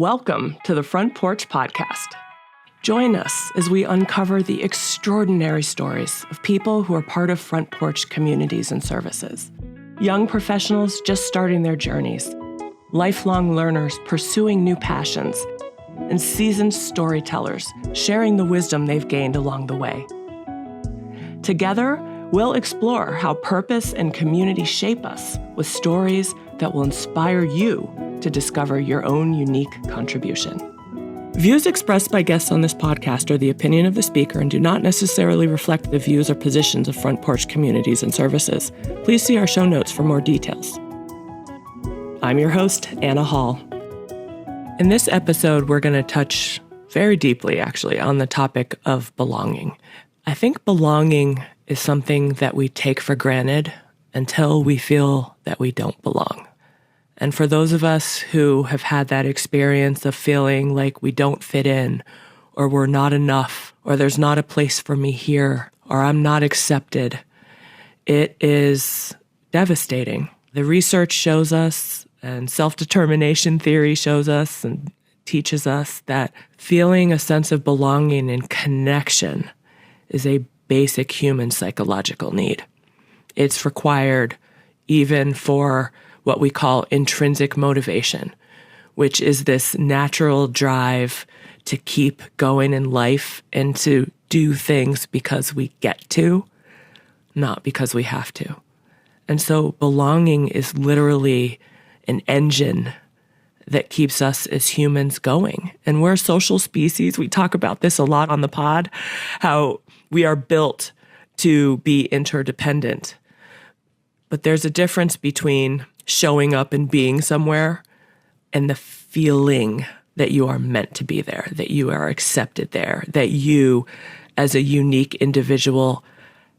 Welcome to the Front Porch Podcast. Join us as we uncover the extraordinary stories of people who are part of Front Porch communities and services. Young professionals just starting their journeys, lifelong learners pursuing new passions, and seasoned storytellers sharing the wisdom they've gained along the way. Together, we'll explore how purpose and community shape us with stories that will inspire you to discover your own unique contribution. Views expressed by guests on this podcast are the opinion of the speaker and do not necessarily reflect the views or positions of Front Porch communities and services. Please see our show notes for more details. I'm your host, Anna Hall. In this episode, we're going to touch very deeply, actually, on the topic of belonging. I think belonging is something that we take for granted until we feel that we don't belong. And for those of us who have had that experience of feeling like we don't fit in, or we're not enough, or there's not a place for me here, or I'm not accepted, it is devastating. The research shows us, and self-determination theory shows us and teaches us that feeling a sense of belonging and connection is a basic human psychological need. It's required even for what we call intrinsic motivation, which is this natural drive to keep going in life and to do things because we get to, not because we have to. And so belonging is literally an engine that keeps us as humans going. And we're a social species. We talk about this a lot on the pod, how we are built to be interdependent. But there's a difference between showing up and being somewhere and the feeling that you are meant to be there, that you are accepted there, that you, as a unique individual,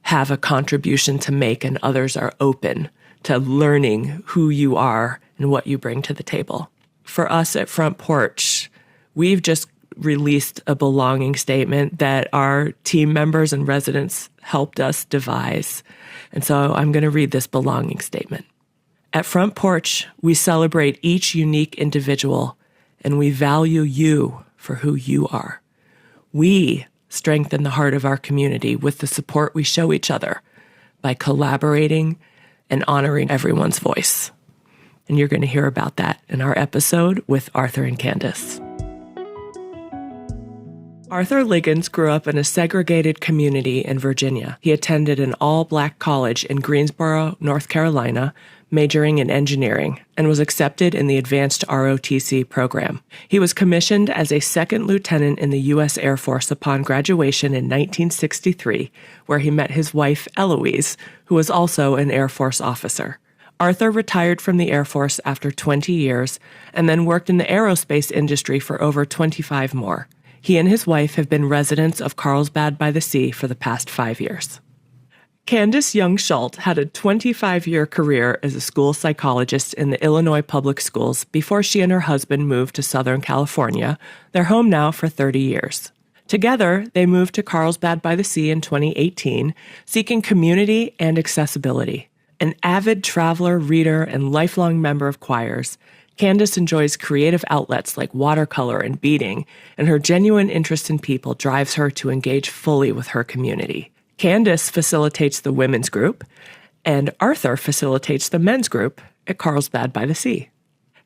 have a contribution to make and others are open to learning who you are and what you bring to the table. For us at Front Porch, we've just released a belonging statement that our team members and residents helped us devise. And so I'm going to read this belonging statement. At Front Porch, we celebrate each unique individual and we value you for who you are. We strengthen the heart of our community with the support we show each other by collaborating and honoring everyone's voice. And you're going to hear about that in our episode with Arthur and Candace. Arthur Liggins grew up in a segregated community in Virginia. He attended an all-black college in Greensboro, North Carolina, majoring in engineering, and was accepted in the advanced ROTC program. He was commissioned as a second lieutenant in the U.S. Air Force upon graduation in 1963, where he met his wife, Eloise, who was also an Air Force officer. Arthur retired from the Air Force after 20 years and then worked in the aerospace industry for over 25 more. He and his wife have been residents of Carlsbad by the Sea for the past 5 years. Candace Young-Schult had a 25-year career as a school psychologist in the Illinois public schools before she and her husband moved to Southern California, their home now for 30 years. Together, they moved to Carlsbad by the Sea in 2018, seeking community and accessibility. An avid traveler, reader, and lifelong member of choirs, Candace enjoys creative outlets like watercolor and beading, and her genuine interest in people drives her to engage fully with her community. Candace facilitates the women's group, and Arthur facilitates the men's group at Carlsbad by the Sea.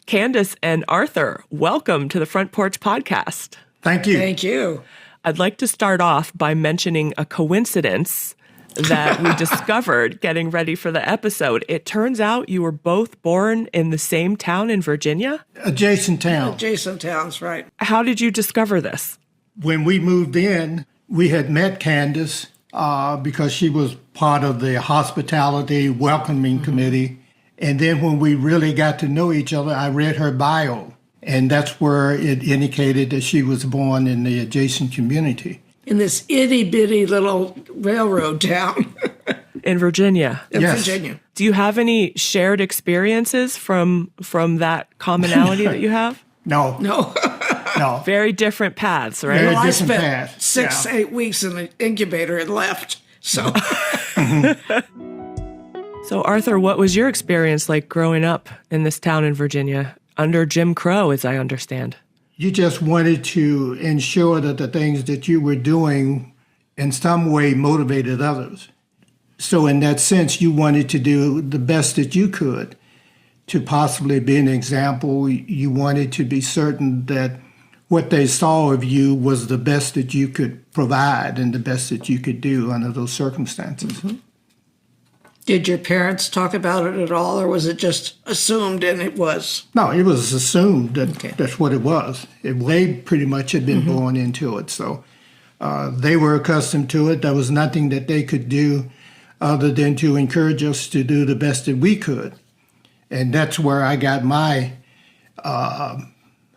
Candace and Arthur, welcome to the Front Porch Podcast. Thank you. Thank you. I'd like to start off by mentioning a coincidence that we discovered getting ready for the episode. It turns out you were both born in the same town in Virginia? Adjacent town. Adjacent towns, right. How did you discover this? When we moved in, we had met Candace because she was part of the hospitality welcoming committee. And then when we really got to know each other, I read her bio. And that's where it indicated that she was born in the adjacent community. In this itty-bitty little railroad town. In Virginia? Yes. Virginia. Do you have any shared experiences from that commonality that you have? No. No. No. Very different paths, right? Very Well, I different spent path. 6-8 weeks in the incubator and left. So, So, Arthur, what was your experience like growing up in this town in Virginia under Jim Crow, as I understand? You just wanted to ensure that the things that you were doing in some way motivated others. So in that sense, you wanted to do the best that you could to possibly be an example. You wanted to be certain that what they saw of you was the best that you could provide and the best that you could do under those circumstances. Mm-hmm. Did your parents talk about it at all, or was it just assumed and it was? No, it was assumed that that's what it was. They pretty much had been born into it. So they were accustomed to it. There was nothing that they could do other than to encourage us to do the best that we could. And that's where I got my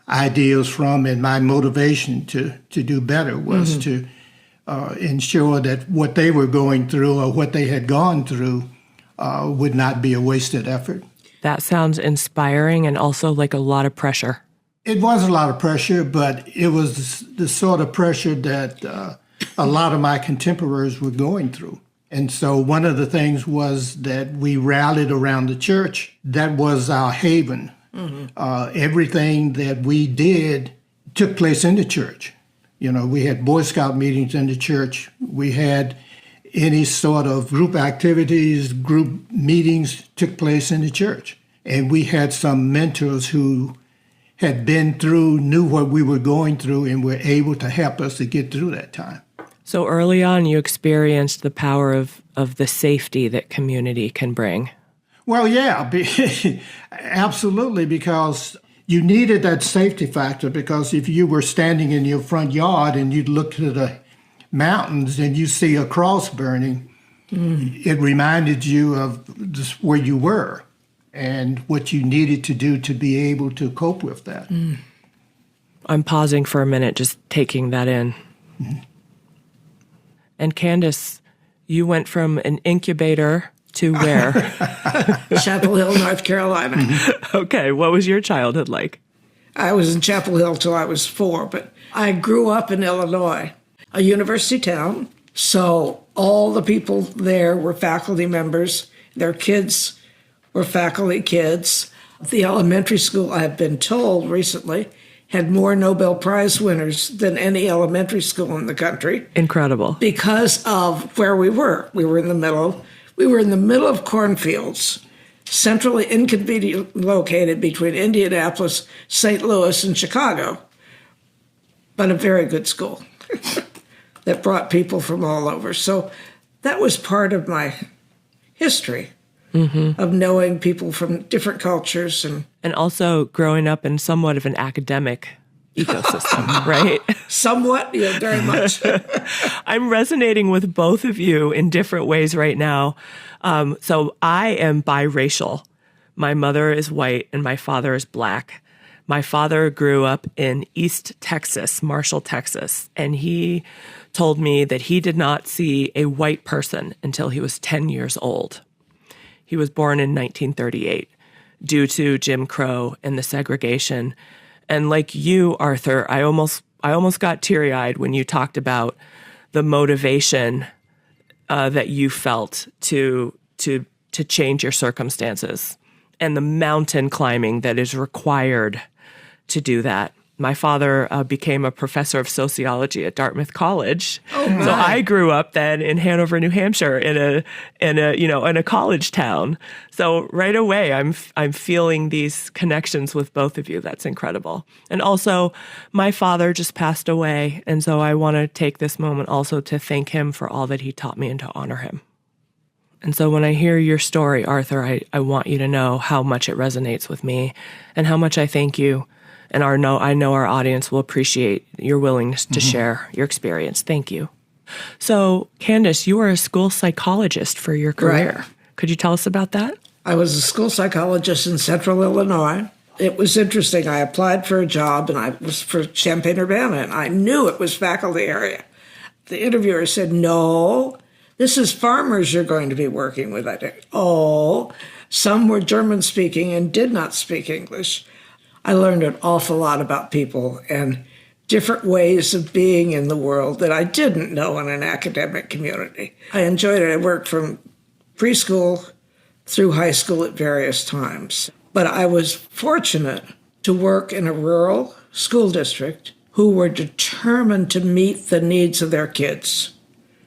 ideas from, and my motivation to do better was to ensure that what they were going through or what they had gone through would not be a wasted effort. That sounds inspiring and also like a lot of pressure. It was a lot of pressure, but it was the sort of pressure that a lot of my contemporaries were going through. And so one of the things was that we rallied around the church. That was our haven. Everything that we did took place in the church. You know, we had Boy Scout meetings in the church. We had any sort of group activities, group meetings took place in the church. And we had some mentors who had been through, knew what we were going through, and were able to help us to get through that time. So early on, you experienced the power of the safety that community can bring. Well, yeah, absolutely, because you needed that safety factor, because if you were standing in your front yard and you'd look to the mountains and you see a cross burning, it reminded you of just where you were and what you needed to do to be able to cope with that. I'm pausing for a minute, just taking that in. And Candace, you went from an incubator to where? Chapel Hill, North Carolina. Okay, what was your childhood like? I was in Chapel Hill till I was 4, but I grew up in Illinois, a university town. So all the people there were faculty members. Their kids were faculty kids. The elementary school, I've been told recently, had more Nobel Prize winners than any elementary school in the country. Incredible. Because of where we were. We were in the middle of cornfields, centrally inconveniently located between Indianapolis, St. Louis, and Chicago. But a very good school that brought people from all over. So that was part of my history. Of knowing people from different cultures. And also growing up in somewhat of an academic ecosystem, right? Somewhat, yeah, very much. I'm resonating with both of you in different ways right now. So I am biracial. My mother is white and my father is black. My father grew up in East Texas, Marshall, Texas, and he told me that he did not see a white person until he was 10 years old. He was born in 1938 due to Jim Crow and the segregation. And like you, Arthur, I almost got teary-eyed when you talked about the motivation that you felt to change your circumstances and the mountain climbing that is required to do that. My father became a professor of sociology at Dartmouth College. So I grew up then in Hanover, New Hampshire, in a college town. So right away, I'm feeling these connections with both of you. That's incredible. And also, my father just passed away, and so I want to take this moment also to thank him for all that he taught me and to honor him. And so when I hear your story, Arthur, I want you to know how much it resonates with me and how much I thank you. And I know our audience will appreciate your willingness to share your experience. Thank you. So, Candace, you were a school psychologist for your career. Right. Could you tell us about that? I was a school psychologist in Central Illinois. It was interesting. I applied for a job, and I was for Champaign-Urbana, and I knew it was faculty area. The interviewer said, "No, this is farmers you're going to be working with." I said, "Oh." Some were German-speaking and did not speak English. I learned an awful lot about people and different ways of being in the world that I didn't know in an academic community. I enjoyed it. I worked from preschool through high school at various times. But I was fortunate to work in a rural school district who were determined to meet the needs of their kids.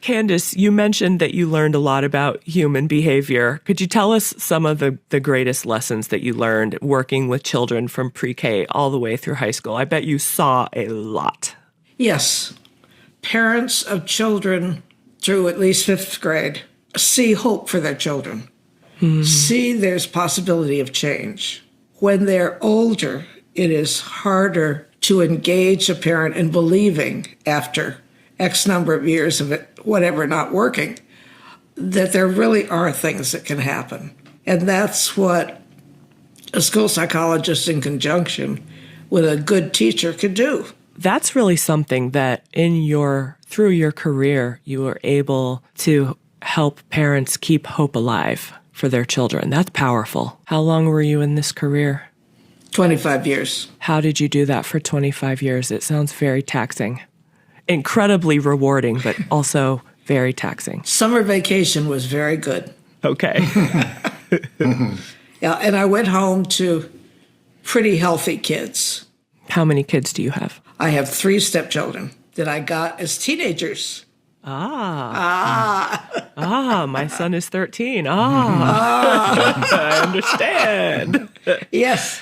Candace, you mentioned that you learned a lot about human behavior. Could you tell us some of the greatest lessons that you learned working with children from pre-K all the way through high school? I bet you saw a lot. Yes. Parents of children through at least 5th grade see hope for their children, see there's possibility of change. When they're older, it is harder to engage a parent in believing after X number of years of it, whatever, not working, that there really are things that can happen. And that's what a school psychologist in conjunction with a good teacher could do. That's really something that through your career, you were able to help parents keep hope alive for their children. That's powerful. How long were you in this career? 25 years. How did you do that for 25 years? It sounds very taxing. Incredibly rewarding, but also very taxing. Summer vacation was very good. Okay. Yeah, and I went home to pretty healthy kids. How many kids do you have? I have 3 stepchildren that I got as teenagers. My son is 13. I understand. Yes.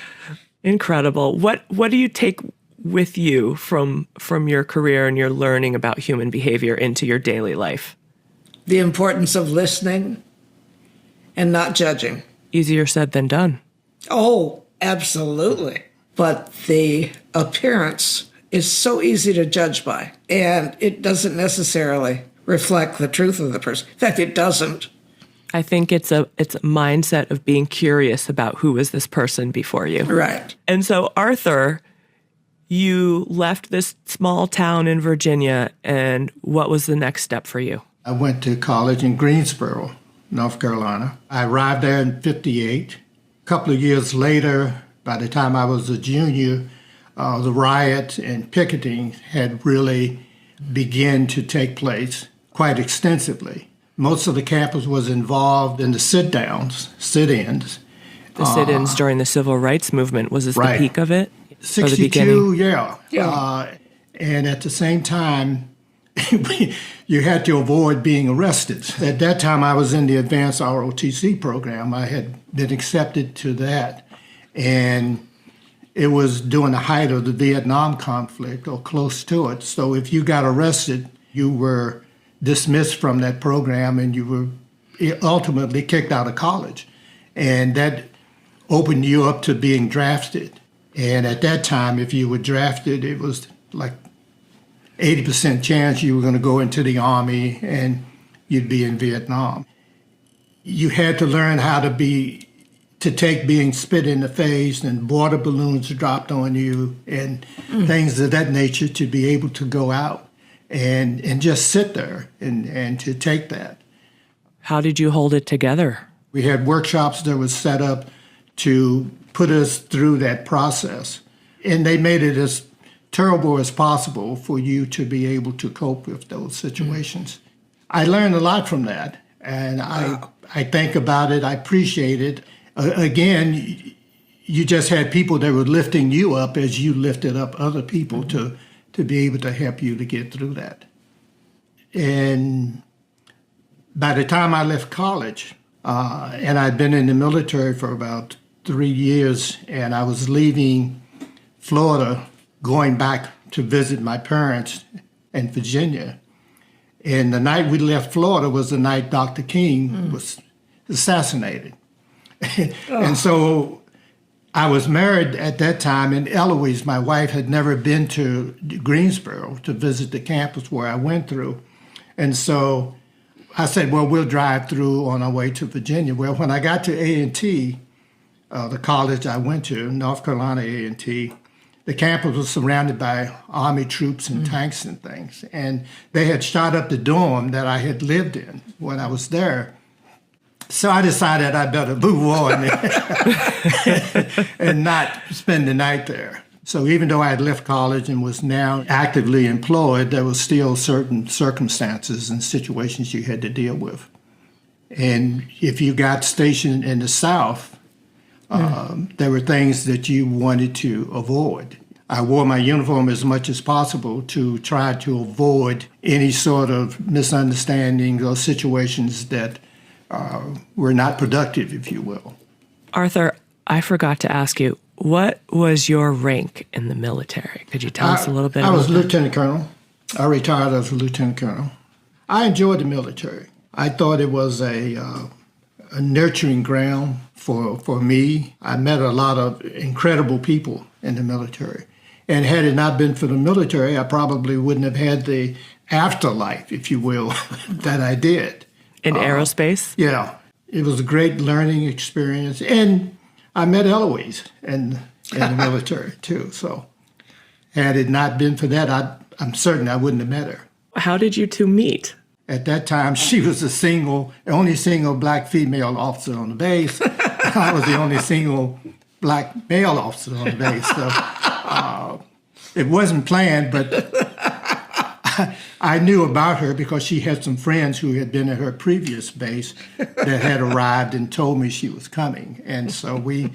Incredible. What do you take with you from your career and your learning about human behavior into your daily life? The importance of listening and not judging. Easier said than done. Oh, absolutely. But the appearance is so easy to judge by, and it doesn't necessarily reflect the truth of the person. In fact, it doesn't. I think it's a mindset of being curious about who is this person before you. Right. And so, Arthur, you left this small town in Virginia, and what was the next step for you? I went to college in Greensboro, North Carolina. I arrived there in 58. A couple of years later, by the time I was a junior, the riot and picketing had really begun to take place quite extensively. Most of the campus was involved in the sit-ins. The sit-ins during the civil rights movement, was this right. the peak of it? 62, yeah. And at the same time, you had to avoid being arrested. At that time, I was in the advanced ROTC program. I had been accepted to that. And it was during the height of the Vietnam conflict or close to it. So if you got arrested, you were dismissed from that program and you were ultimately kicked out of college. And that opened you up to being drafted. And at that time, if you were drafted, it was like 80% chance you were going to go into the Army and you'd be in Vietnam. You had to learn how to take being spit in the face and water balloons dropped on you and things of that nature to be able to go out and just sit there and to take that. How did you hold it together? We had workshops that were set up to put us through that process. And they made it as terrible as possible for you to be able to cope with those situations. I learned a lot from that. And I think about it, I appreciate it. Again, you just had people that were lifting you up as you lifted up other people to be able to help you to get through that. And by the time I left college, and I'd been in the military for about 3 years, and I was leaving Florida, going back to visit my parents in Virginia. And the night we left Florida was the night Dr. King was assassinated. And so I was married at that time, and Eloise, my wife, had never been to Greensboro to visit the campus where I went through. And so I said, well, we'll drive through on our way to Virginia. Well, when I got to A&T, the college I went to, North Carolina A&T, the campus was surrounded by Army troops and tanks and things. And they had shot up the dorm that I had lived in when I was there. So I decided I better move on and not spend the night there. So even though I had left college and was now actively employed, there was still certain circumstances and situations you had to deal with. And if you got stationed in the South, there were things that you wanted to avoid. I wore my uniform as much as possible to try to avoid any sort of misunderstandings or situations that were not productive, if you will. Arthur, I forgot to ask you, what was your rank in the military? Could you tell us a little bit about that? I was lieutenant colonel. I retired as a lieutenant colonel. I enjoyed the military. I thought it was a nurturing ground for me. I met a lot of incredible people in the military. And had it not been for the military, I probably wouldn't have had the afterlife, if you will, that I did. In aerospace? Yeah. It was a great learning experience. And I met Eloise in the military, too. So had it not been for that, I'm certain I wouldn't have met her. How did you two meet? At that time, she was the only single black female officer on the base. I was the only single black male officer on the base. So it wasn't planned, but I knew about her because she had some friends who had been at her previous base that had arrived and told me she was coming. And so we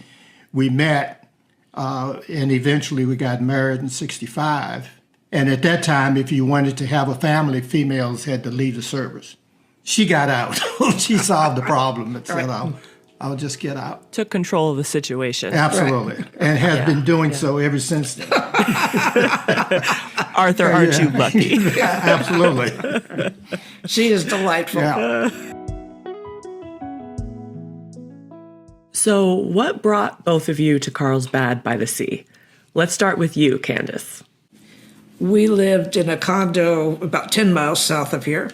met, and eventually we got married in 1965. And at that time, if you wanted to have a family, females had to leave the service. She got out. She solved the problem and said, I'll just get out. Took control of the situation. Absolutely. Right. And has been doing so ever since then. Arthur, aren't you lucky? Absolutely. She is delightful. Yeah. So what brought both of you to Carlsbad by the Sea? Let's start with you, Candace. We lived in a condo about 10 miles south of here,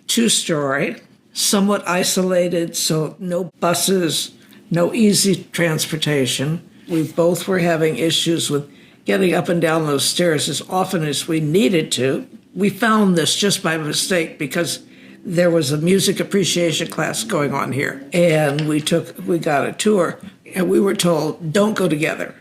2-story, somewhat isolated, so no buses, no easy transportation. We both were having issues with getting up and down those stairs as often as we needed to. We found this just by mistake because there was a music appreciation class going on here, and we got a tour, and we were told, don't go together.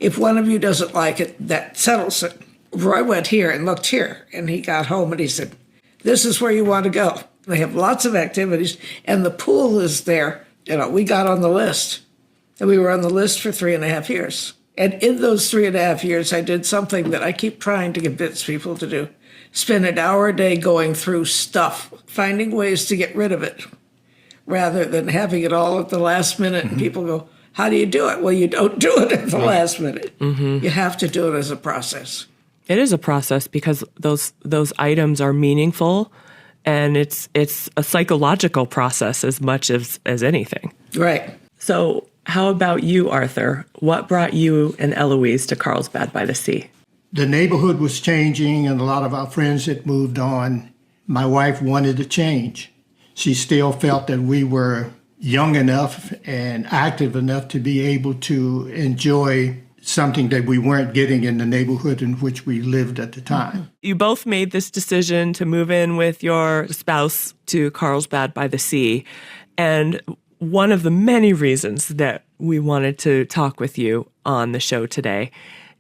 If one of you doesn't like it, that settles it. Roy went here and looked here, and he got home and he said, this is where you want to go. They have lots of activities, and the pool is there. We got on the list, and we were on the list for 3.5 years. And in those 3.5 years, I did something that I keep trying to convince people to do. Spend an hour a day going through stuff, finding ways to get rid of it, rather than having it all at the last minute, and people go, how do you do it? Well, you don't do it at the last minute. Mm-hmm. You have to do it as a process. It is a process because those items are meaningful, and it's a psychological process as much as anything. Right. So how about you, Arthur? What brought you and Eloise to Carlsbad by the Sea? The neighborhood was changing, and a lot of our friends had moved on. My wife wanted to change. She still felt that we were young enough and active enough to be able to enjoy something that we weren't getting in the neighborhood in which we lived at the time. You both made this decision to move in with your spouse to Carlsbad by the Sea. And one of the many reasons that we wanted to talk with you on the show today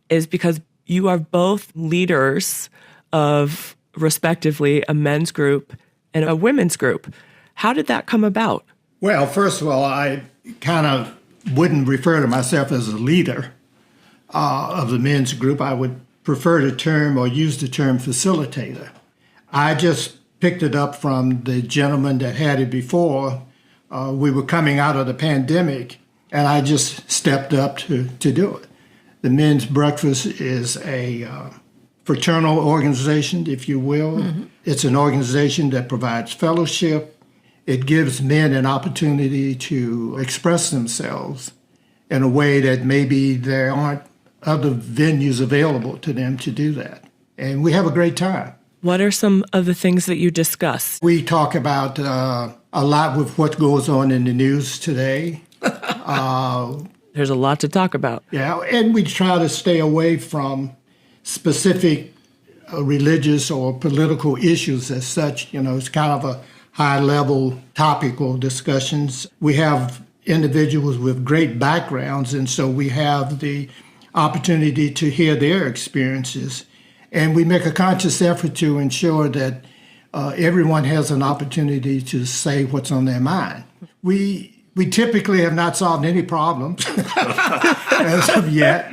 is because you are both leaders of, respectively, a men's group and a women's group. How did that come about? Well, first of all, I kind of wouldn't refer to myself as a leader of the men's group. I would prefer the term or use the term facilitator. I just picked it up from the gentleman that had it before. We were coming out of the pandemic, and I just stepped up to do it. The Men's Breakfast is a fraternal organization, if you will. Mm-hmm. It's an organization that provides fellowship. It gives men an opportunity to express themselves in a way that maybe there aren't other venues available to them to do that. And we have a great time. What are some of the things that you discuss? We talk about a lot with what goes on in the news today. There's a lot to talk about. Yeah, and we try to stay away from specific religious or political issues as such. It's kind of a high-level topical discussions. We have individuals with great backgrounds, and so we have the opportunity to hear their experiences. And we make a conscious effort to ensure that everyone has an opportunity to say what's on their mind. We typically have not solved any problems as of yet,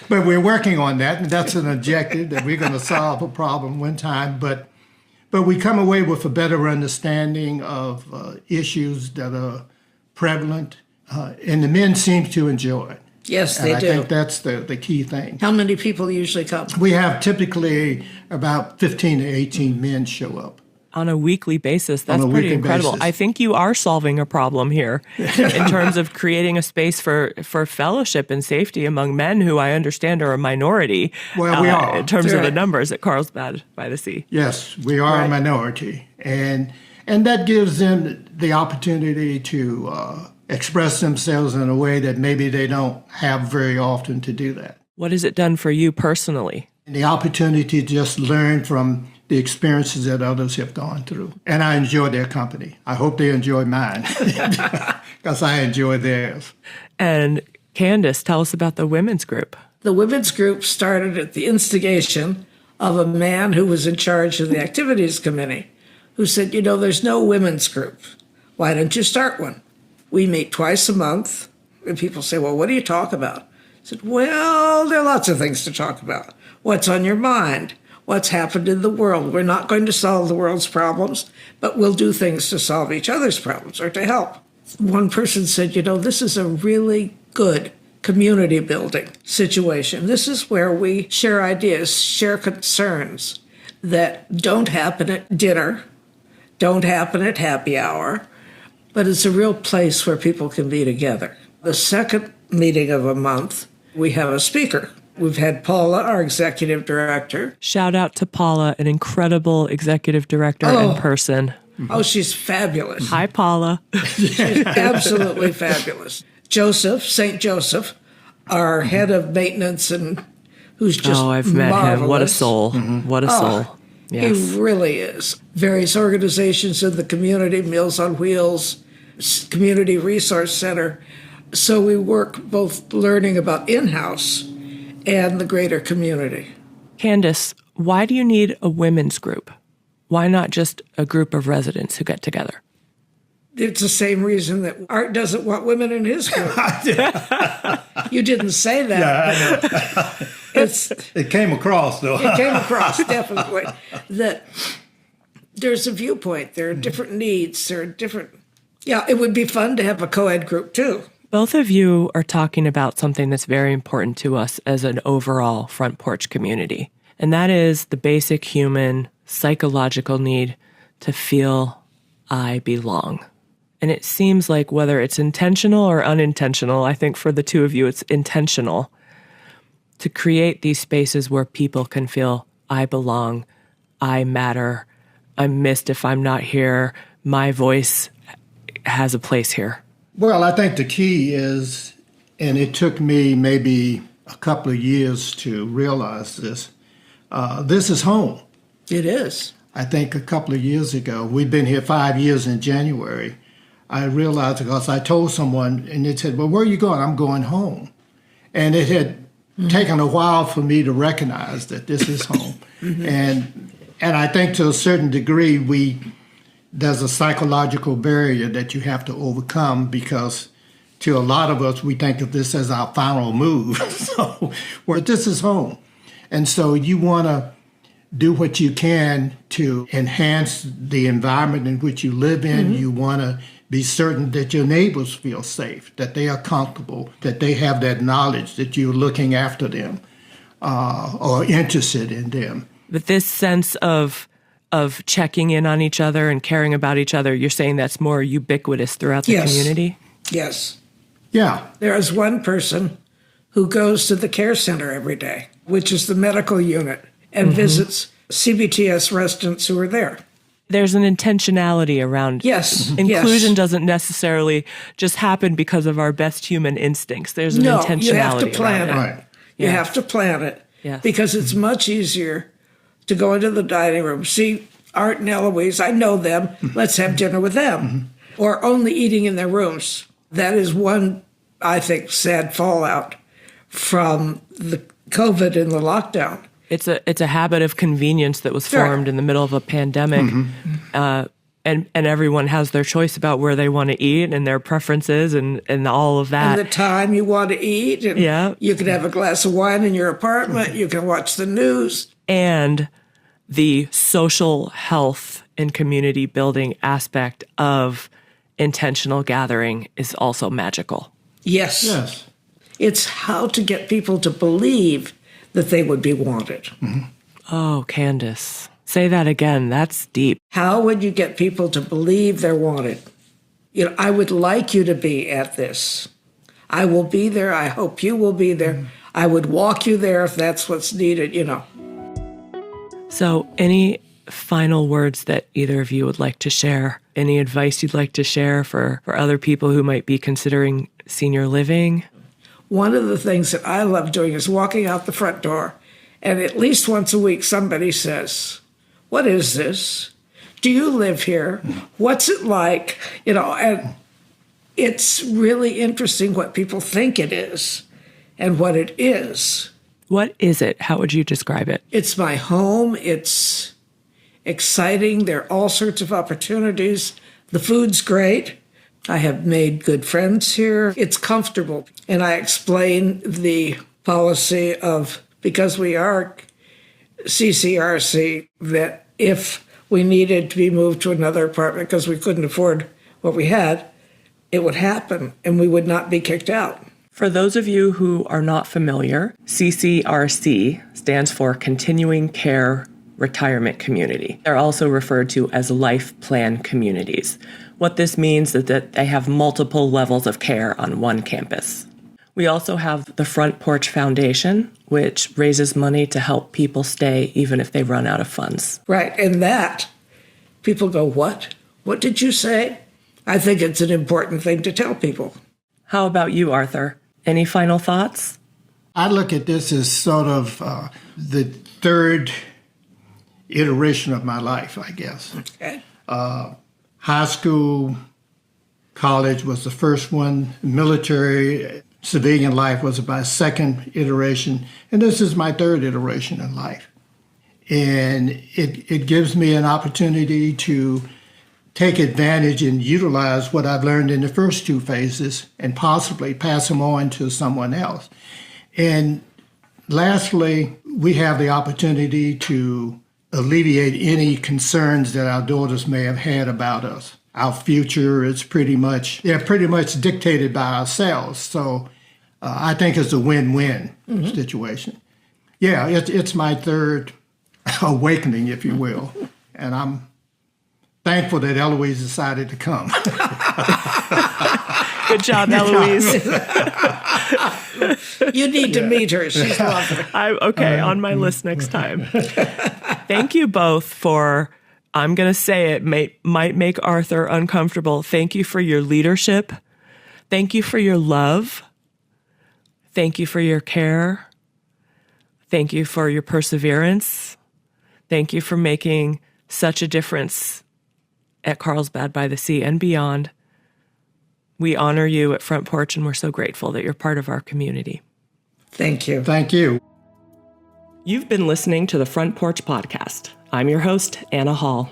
But we're working on that, and that's an objective that we're going to solve a problem one time. But we come away with a better understanding of issues that are prevalent, and the men seem to enjoy it. Yes, And they I do. think that's the key thing. How many people usually come? We have typically about 15 to 18 men show up. On a weekly basis. That's pretty weekly incredible. basis. I think you are solving a problem here in terms of creating a space for fellowship and safety among men who I understand are a minority. Well, we are. In terms That's of the right. numbers at Carlsbad by the Sea. Yes, we are Right. a minority. And that gives them the opportunity to express themselves in a way that maybe they don't have very often to do that. What has it done for you personally? And the opportunity to just learn from the experiences that others have gone through. And I enjoy their company. I hope they enjoy mine because I enjoy theirs. And Candace, tell us about the women's group. The women's group started at the instigation of a man who was in charge of the activities committee, who said, there's no women's group. Why don't you start one? We meet twice a month, and people say, well, what do you talk about? I said, well, there are lots of things to talk about. What's on your mind? What's happened in the world? We're not going to solve the world's problems, but we'll do things to solve each other's problems or to help. One person said, this is a really good community building situation. This is where we share ideas, share concerns that don't happen at dinner, don't happen at happy hour, but it's a real place where people can be together. The second meeting of a month, we have a speaker. We've had Paula, our executive director. Shout out to Paula, an incredible executive director in person. Oh, she's fabulous. Hi, Paula. She's absolutely fabulous. Joseph, St. Joseph, our head of maintenance, and who's just I've met him. What a marvelous. soul. What a soul. Yes. He really is. Various organizations in the community, Meals on Wheels, Community Resource Center. So we work both learning about in-house and the greater community. Candace, why do you need a women's group? Why not just a group of residents who get together? It's the same reason that Art doesn't want women in his group. You didn't say that. But It came across, though. it came across, definitely, that there's a viewpoint. There are different needs. There are different... Yeah, it would be fun to have a co-ed group, too. Both of you are talking about something that's very important to us as an overall front porch community, and that is the basic human psychological need to feel I belong. And it seems like whether it's intentional or unintentional, I think for the two of you it's intentional, to create these spaces where people can feel I belong, I matter, I'm missed if I'm not here, my voice has a place here. Well, I think the key is, and it took me maybe a couple of years to realize this is home. It is. I think a couple of years ago, we've been here 5 years in January, I realized because I told someone and they said, well, where are you going? I'm going home. And it had taken a while for me to recognize that this is home. And I think to a certain degree, there's a psychological barrier that you have to overcome because to a lot of us, we think of this as our final move. So, where this is home. And so you want to do what you can to enhance the environment in which you live in. You want to be certain that your neighbors feel safe, that they are comfortable, that they have that knowledge that you're looking after them or interested in them. But this sense of checking in on each other and caring about each other, you're saying that's more ubiquitous throughout the community? Yes. Yeah. There is one person who goes to the care center every day, which is the medical unit, and visits CBTS residents who are there. There's an intentionality around Yes. inclusion Yes. doesn't necessarily just happen because of our best human instincts. There's an intentionality you have to plan around it. Right. You Yeah. have to plan it Yes. because it's much easier to go into the dining room, see Art and Eloise, I know them, let's have dinner with them, or only eating in their rooms. That is one, I think, sad fallout from the COVID and the lockdown. It's a habit of convenience that was Sure. formed in the middle of a pandemic, And everyone has their choice about where they want to eat and their preferences and all of that. And the time you want to eat. And yeah. You can have a glass of wine in your apartment. You can watch the news. And the social health and community building aspect of intentional gathering is also magical. Yes. Yes. It's how to get people to believe that they would be wanted. Mm-hmm. Oh, Candace, say that again. That's deep. How would you get people to believe they're wanted? I would like you to be at this. I will be there. I hope you will be there. Mm-hmm. I would walk you there if that's what's needed, So any final words that either of you would like to share? Any advice you'd like to share for other people who might be considering senior living? One of the things that I love doing is walking out the front door, and at least once a week somebody says, "What is this? Do you live here? What's it like?" And it's really interesting what people think it is and what it is. What is it? How would you describe it? It's my home. It's exciting. There are all sorts of opportunities. The food's great. I have made good friends here. It's comfortable. And I explain the policy of, because we are CCRC, that if we needed to be moved to another apartment because we couldn't afford what we had, it would happen and we would not be kicked out. For those of you who are not familiar, CCRC stands for Continuing Care Retirement Community. They're also referred to as life plan communities. What this means is that they have multiple levels of care on one campus. We also have the Front Porch Foundation, which raises money to help people stay even if they run out of funds. Right, and that, people go, "What? What did you say?" I think it's an important thing to tell people. How about you, Arthur? Any final thoughts? I look at this as sort of the third iteration of my life, I guess. Okay. High school, college was the first one. Military, civilian life was my second iteration. And this is my third iteration in life. And it gives me an opportunity to take advantage and utilize what I've learned in the first two phases and possibly pass them on to someone else. And lastly, we have the opportunity to alleviate any concerns that our daughters may have had about us. Our future is pretty much dictated by ourselves. So I think it's a win-win situation. Yeah, it's my third awakening, if you will. And I'm thankful that Eloise decided to come. Good job, Eloise. You need to meet her. She's lovely. On my list next time. Thank you both for, I'm going to say it, might make Arthur uncomfortable. Thank you for your leadership. Thank you for your love. Thank you for your care. Thank you for your perseverance. Thank you for making such a difference at Carlsbad by the Sea and beyond. We honor you at Front Porch, and we're so grateful that you're part of our community. Thank you. Thank you. You've been listening to the Front Porch Podcast. I'm your host, Anna Hall.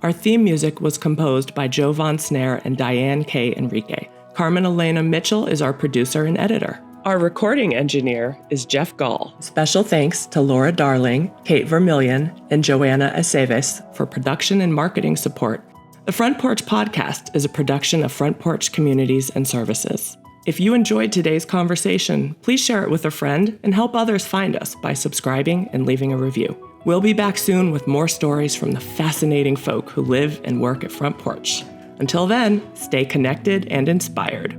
Our theme music was composed by Joe Von Snare and Diane K. Enrique. Carmen Elena Mitchell is our producer and editor. Our recording engineer is Jeff Gall. Special thanks to Laura Darling, Kate Vermillion, and Joanna Aceves for production and marketing support. The Front Porch Podcast is a production of Front Porch Communities and Services. If you enjoyed today's conversation, please share it with a friend and help others find us by subscribing and leaving a review. We'll be back soon with more stories from the fascinating folk who live and work at Front Porch. Until then, stay connected and inspired.